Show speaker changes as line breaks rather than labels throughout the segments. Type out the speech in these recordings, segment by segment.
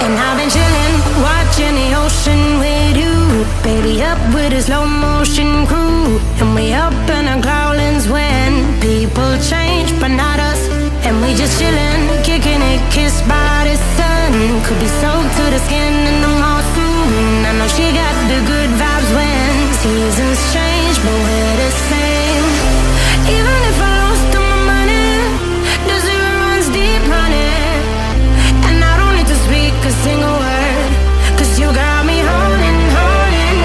And I've been chillin', watching the ocean with you. Baby up with a slow motion crew. And we up in our growlings when people change, but not us. And we just chillin', kicking it, kissed by the sun. Could be soaked to the skin in the mall soon. I know she got the good vibes when seasons change, but we're the same. Even if I lost all my money, the zero runs deep, honey. And I don't need to speak a single word, 'cause you got me holding, holding.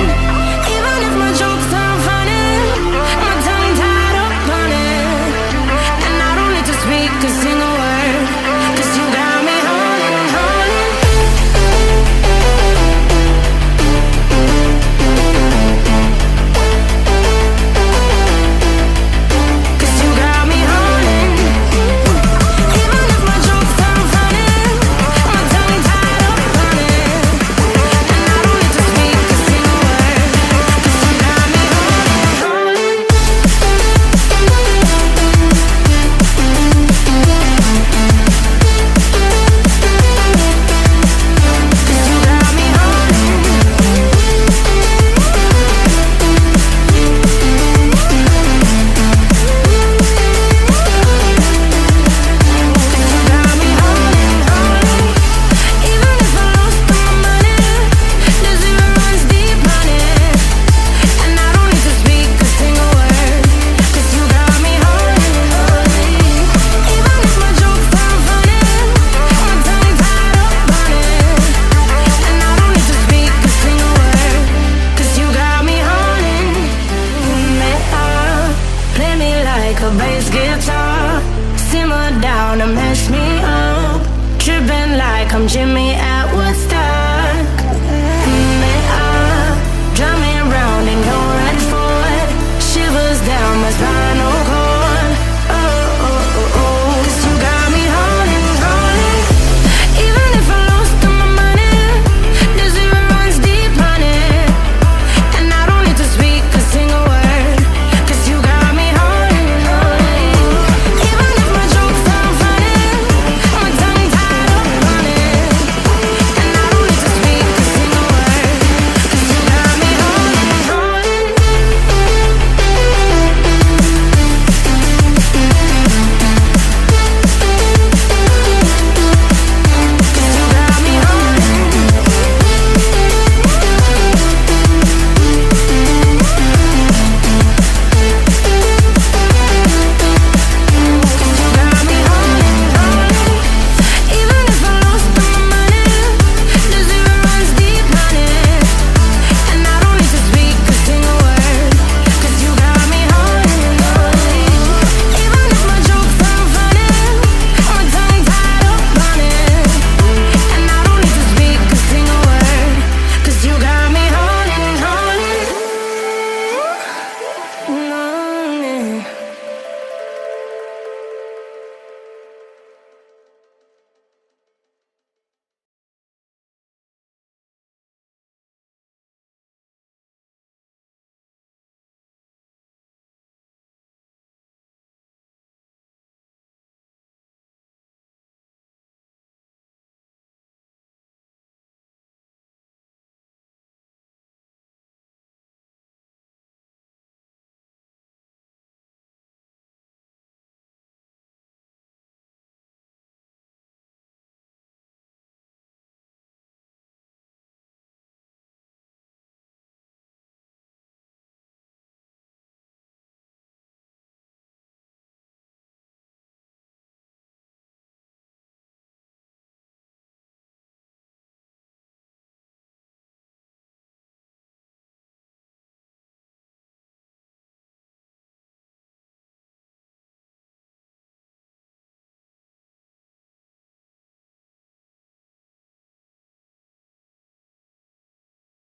Even if my jokes aren't funny, my tongue tied up on it. And I don't need to speak a single word, 'cause you got me holding, holding. 'Cause you got me holding. Even if my jokes aren't funny, my tongue tied up on it. And I don't need to speak a single word, 'cause you got me holding, holding. 'Cause you got me holding. Got me holding, holding. Even if I lost all my money, the zero runs deep, honey. And I don't need to speak a single word, 'cause you got me holding, holding. Even if my jokes aren't funny, my tongue tied up on it. And I don't need to speak a single word, 'cause you got me holding. Me up, play me like a bass guitar. Simmer down and mess me up, tripping like I'm Jimmy